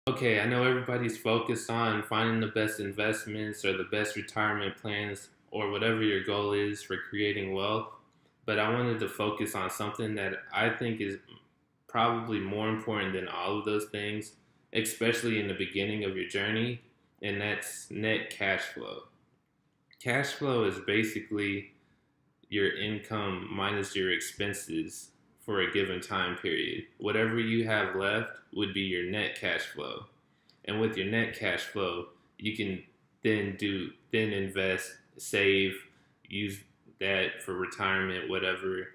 Okay, I know everybody's focused on finding the best investments or the best retirement plans or whatever your goal is for creating wealth, but I wanted to focus on something that I think is probably more important than all of those things, especially in the beginning of your journey, and that's net cash flow. Cash flow is basically your income minus your expenses for a given time period. Whatever you have left would be your net cash flow. And with your net cash flow, you can then invest, save, use that for retirement, whatever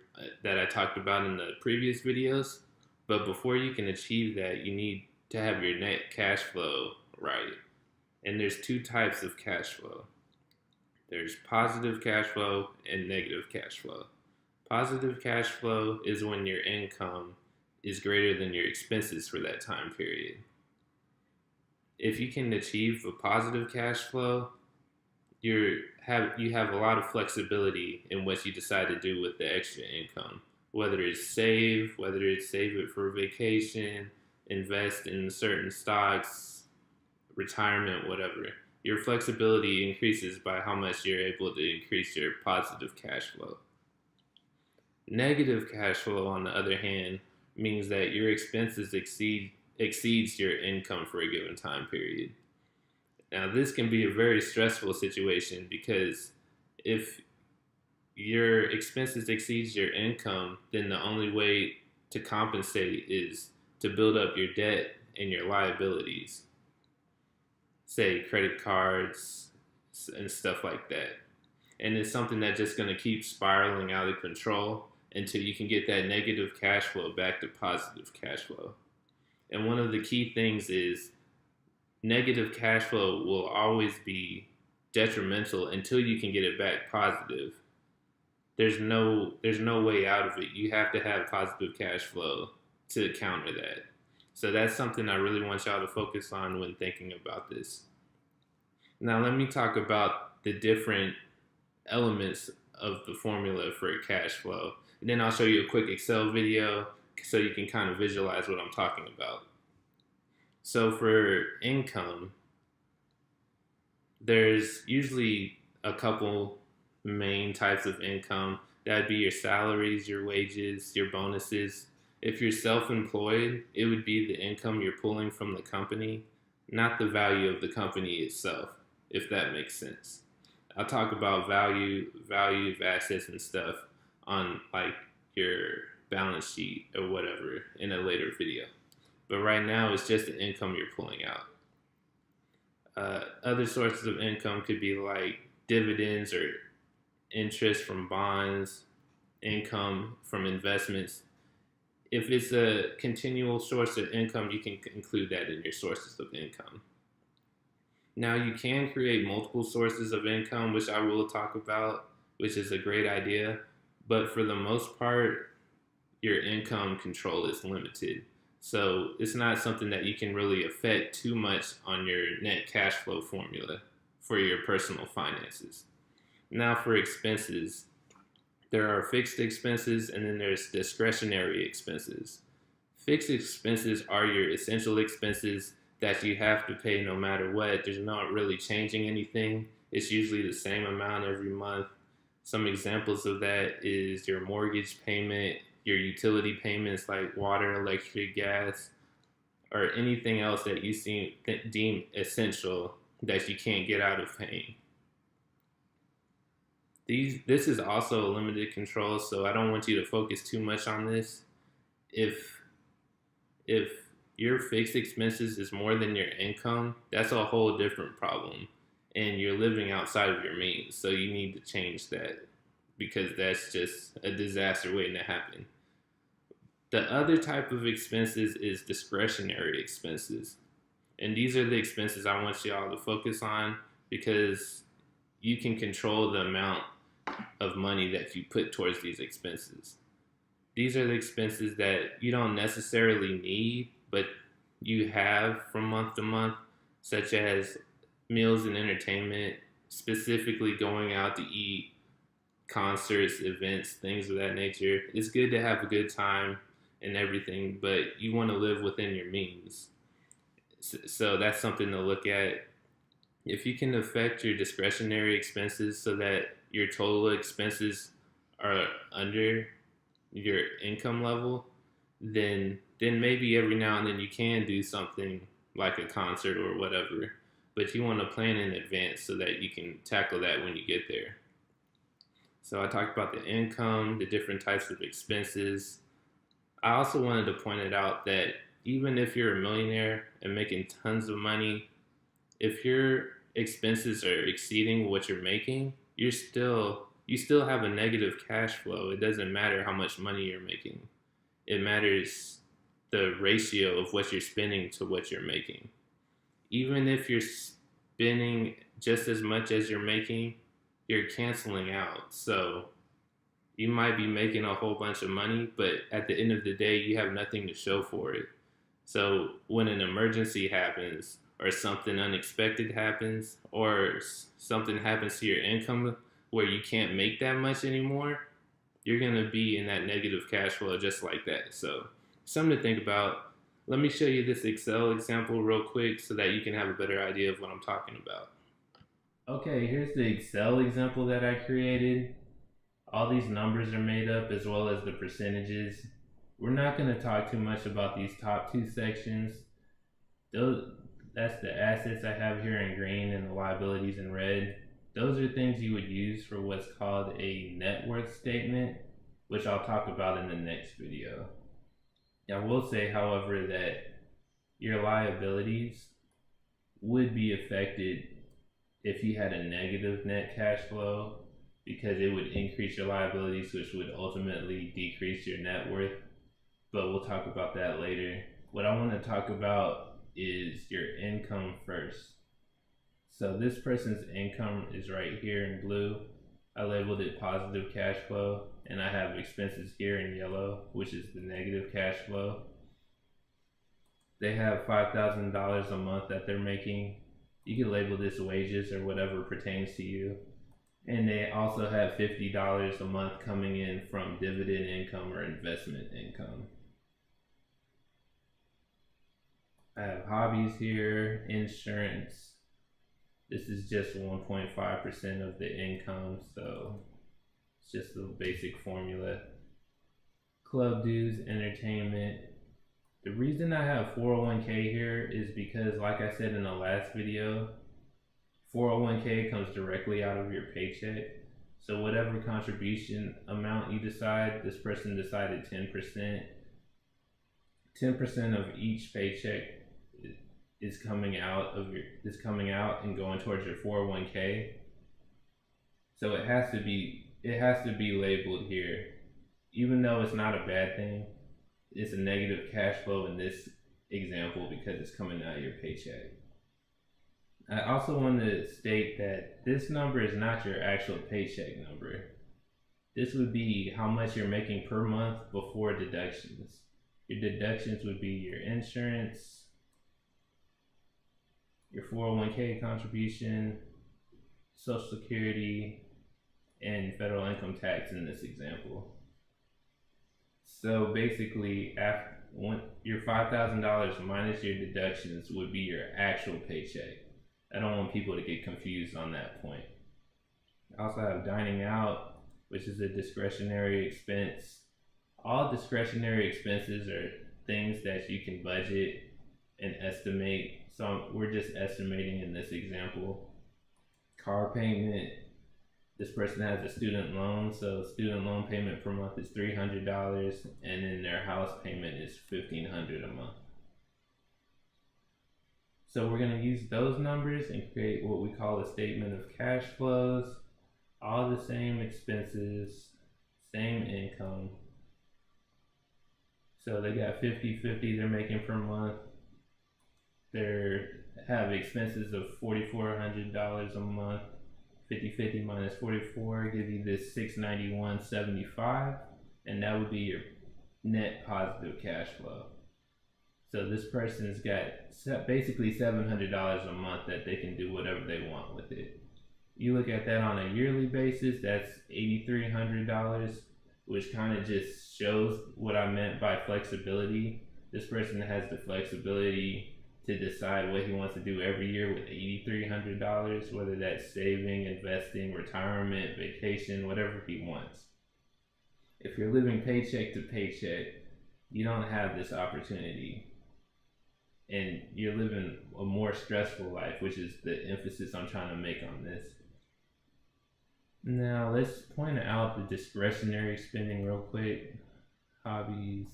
that I talked about in the previous videos. But before you can achieve that, you need to have your net cash flow right. And there's two types of cash flow. There's positive cash flow and negative cash flow. Positive cash flow is when your income is greater than your expenses for that time period. If you can achieve a positive cash flow, you have a lot of flexibility in what you decide to do with the extra income. Whether it's save it for vacation, invest in certain stocks, retirement, whatever. Your flexibility increases by how much you're able to increase your positive cash flow. Negative cash flow, on the other hand, means that your expenses exceeds your income for a given time period. Now, this can be a very stressful situation because if your expenses exceeds your income, then the only way to compensate is to build up your debt and your liabilities, say credit cards and stuff like that. And it's something that's just going to keep spiraling out of control until you can get that negative cash flow back to positive cash flow. And one of the key things is negative cash flow will always be detrimental until you can get it back positive. There's no way out of it. You have to have positive cash flow to counter that. So that's something I really want y'all to focus on when thinking about this. Now let me talk about the different elements of the formula for cash flow. And then I'll show you a quick Excel video so you can kind of visualize what I'm talking about. So for income, there's usually a couple main types of income. That'd be your salaries, your wages, your bonuses. If you're self-employed, it would be the income you're pulling from the company, not the value of the company itself, if that makes sense. I'll talk about value of assets and stuff on like your balance sheet or whatever in a later video. But right now, it's just the income you're pulling out. Other sources of income could be like dividends or interest from bonds, income from investments. If it's a continual source of income, you can include that in your sources of income. Now, you can create multiple sources of income, which I will talk about, which is a great idea. But for the most part, your income control is limited. So it's not something that you can really affect too much on your net cash flow formula for your personal finances. Now for expenses, there are fixed expenses and then there's discretionary expenses. Fixed expenses are your essential expenses that you have to pay no matter what. There's not really changing anything. It's usually the same amount every month. Some examples of that is your mortgage payment, your utility payments like water, electric, gas, or anything else that you deem essential that you can't get out of paying. This is also a limited control, so I don't want you to focus too much on this. If your fixed expenses is more than your income, that's a whole different problem, and you're living outside of your means, so you need to change that because that's just a disaster waiting to happen. The other type of expenses is discretionary expenses. And these are the expenses I want y'all to focus on because you can control the amount of money that you put towards these expenses. These are the expenses that you don't necessarily need, but you have from month to month, such as meals and entertainment, specifically going out to eat, concerts, events, things of that nature. It's good to have a good time and everything, but you want to live within your means. So that's something to look at. If you can affect your discretionary expenses so that your total expenses are under your income level, then maybe every now and then you can do something like a concert or whatever. But you want to plan in advance so that you can tackle that when you get there. So I talked about the income, the different types of expenses. I also wanted to point it out that even if you're a millionaire and making tons of money, if your expenses are exceeding what you're making, you still have a negative cash flow. It doesn't matter how much money you're making. It matters the ratio of what you're spending to what you're making. Even if you're spending just as much as you're making, you're canceling out. So you might be making a whole bunch of money, but at the end of the day, you have nothing to show for it. So when an emergency happens, or something unexpected happens, or something happens to your income where you can't make that much anymore, you're going to be in that negative cash flow just like that. So something to think about. Let me show you this Excel example real quick so that you can have a better idea of what I'm talking about. Okay, here's the Excel example that I created. All these numbers are made up as well as the percentages. We're not going to talk too much about these top two sections. That's the assets I have here in green and the liabilities in red. Those are things you would use for what's called a net worth statement, which I'll talk about in the next video. I will say, however, that your liabilities would be affected if you had a negative net cash flow, because it would increase your liabilities, which would ultimately decrease your net worth. But we'll talk about that later. What I want to talk about is your income first. So this person's income is right here in blue. I labeled it positive cash flow, and I have expenses here in yellow, which is the negative cash flow. They have $5,000 a month that they're making. You can label this wages or whatever pertains to you. And they also have $50 a month coming in from dividend income or investment income. I have hobbies here, insurance. This is just 1.5% of the income, so it's just the basic formula. Club dues, entertainment. The reason I have 401k here is because, like I said in the last video, 401k comes directly out of your paycheck. So whatever contribution amount you decide, this person decided 10%. 10% of each paycheck is coming out and going towards your 401k. So it has to be labeled here. Even though it's not a bad thing, it's a negative cash flow in this example because it's coming out of your paycheck. I also want to state that this number is not your actual paycheck number. This would be how much you're making per month before deductions. Your deductions would be your insurance, your 401k contribution, Social Security, and federal income tax in this example. So basically, your $5,000 minus your deductions would be your actual paycheck. I don't want people to get confused on that point. I also have dining out, which is a discretionary expense. All discretionary expenses are things that you can budget and estimate. So we're just estimating in this example. Car payment. This person has a student loan, so student loan payment per month is $300, and then their house payment is $1,500 a month. So we're going to use those numbers and create what we call a statement of cash flows. All the same expenses, same income. So they got 50-50 they're making per month. They have expenses of $4,400 a month. 50-50 minus 44 gives you this $691.75, and that would be your net positive cash flow. So this person's got basically $700 a month that they can do whatever they want with it. You look at that on a yearly basis, that's $8,300, which kind of just shows what I meant by flexibility. This person has the flexibility to decide what he wants to do every year with $8,300, whether that's saving, investing, retirement, vacation, whatever he wants. If you're living paycheck to paycheck, you don't have this opportunity. And you're living a more stressful life, which is the emphasis I'm trying to make on this. Now, let's point out the discretionary spending real quick. Hobbies,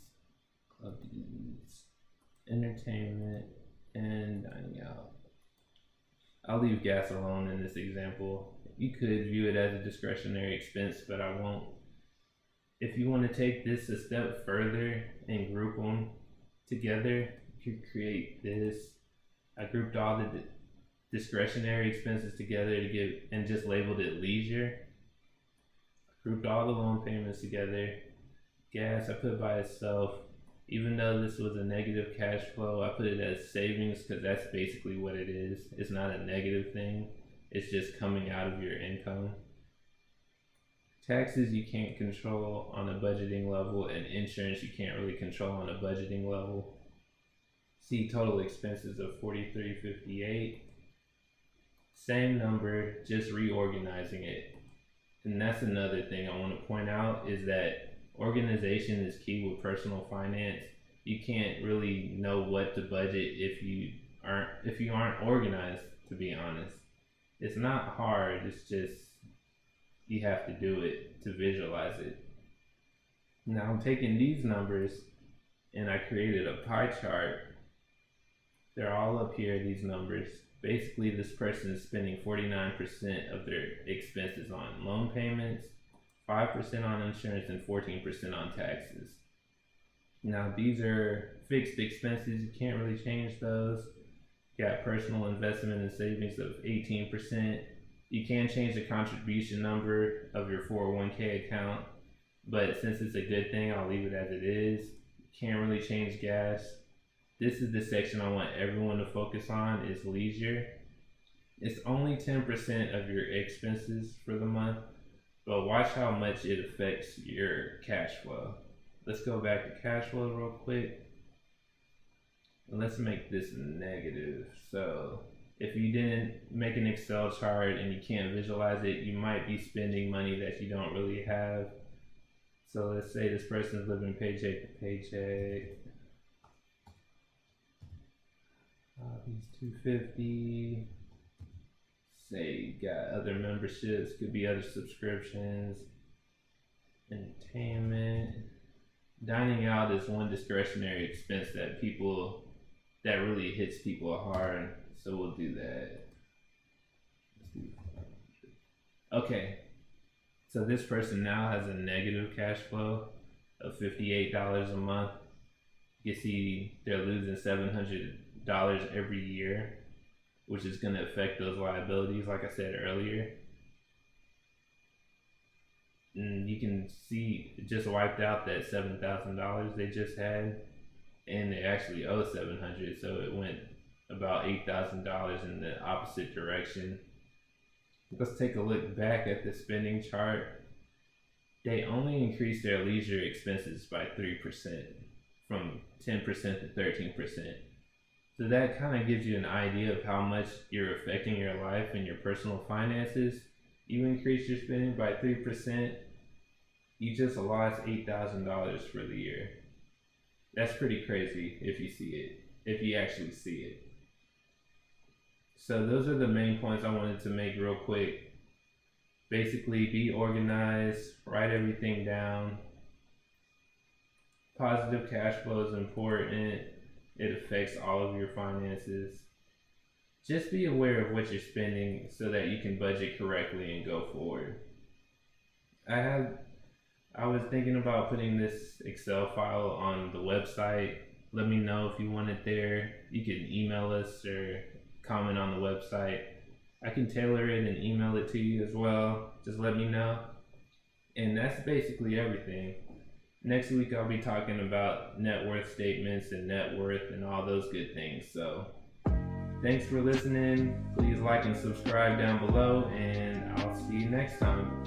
clubbies, entertainment, and dining out. I'll leave gas alone in this example. You could view it as a discretionary expense, but I won't. If you want to take this a step further and group them together, you could create this. I grouped all the discretionary expenses together to give and just labeled it leisure. I grouped all the loan payments together. Gas I put by itself. Even though this was a negative cash flow, I put it as savings because that's basically what it is. It's not a negative thing. It's just coming out of your income. Taxes you can't control on a budgeting level, and insurance you can't really control on a budgeting level. See total expenses of $43.58. Same number, just reorganizing it. And that's another thing I want to point out is that organization is key with personal finance. You can't really know what to budget if you aren't organized, to be honest. It's not hard, it's just you have to do it to visualize it. Now I'm taking these numbers and I created a pie chart. They're all up here, these numbers. Basically, this person is spending 49% of their expenses on loan payments, 5% on insurance, and 14% on taxes. Now these are fixed expenses, you can't really change those. Got personal investment and savings of 18%. You can change the contribution number of your 401k account, but since it's a good thing, I'll leave it as it is. Can't really change gas. This is the section I want everyone to focus on is leisure. It's only 10% of your expenses for the month, but watch how much it affects your cash flow. Let's go back to cash flow real quick. And let's make this negative. So if you didn't make an Excel chart and you can't visualize it, you might be spending money that you don't really have. So let's say this person's living paycheck to paycheck. He's $250. Say you got other memberships, could be other subscriptions, entertainment. Dining out is one discretionary expense that really hits people hard. So we'll do that. Okay, so this person now has a negative cash flow of $58 a month. You see they're losing $700 every year, which is going to affect those liabilities like I said earlier. And you can see it just wiped out that $7,000 they just had, and they actually owe $700, so it went about $8,000 in the opposite direction. Let's take a look back at the spending chart. They only increased their leisure expenses by 3%, from 10% to 13%. So that kind of gives you an idea of how much you're affecting your life and your personal finances. You increase your spending by 3%, you just lost $8,000 for the year. That's pretty crazy if you see it, if you actually see it. So those are the main points I wanted to make real quick. Basically, be organized, write everything down. Positive cash flow is important. It affects all of your finances. Just be aware of what you're spending so that you can budget correctly and go forward. I was thinking about putting this Excel file on the website. Let me know if you want it there. You can email us or comment on the website. I can tailor it and email it to you as well. Just let me know. And that's basically everything. Next week I'll be talking about net worth statements and net worth and all those good things. So thanks for listening. Please like and subscribe down below, and I'll see you next time.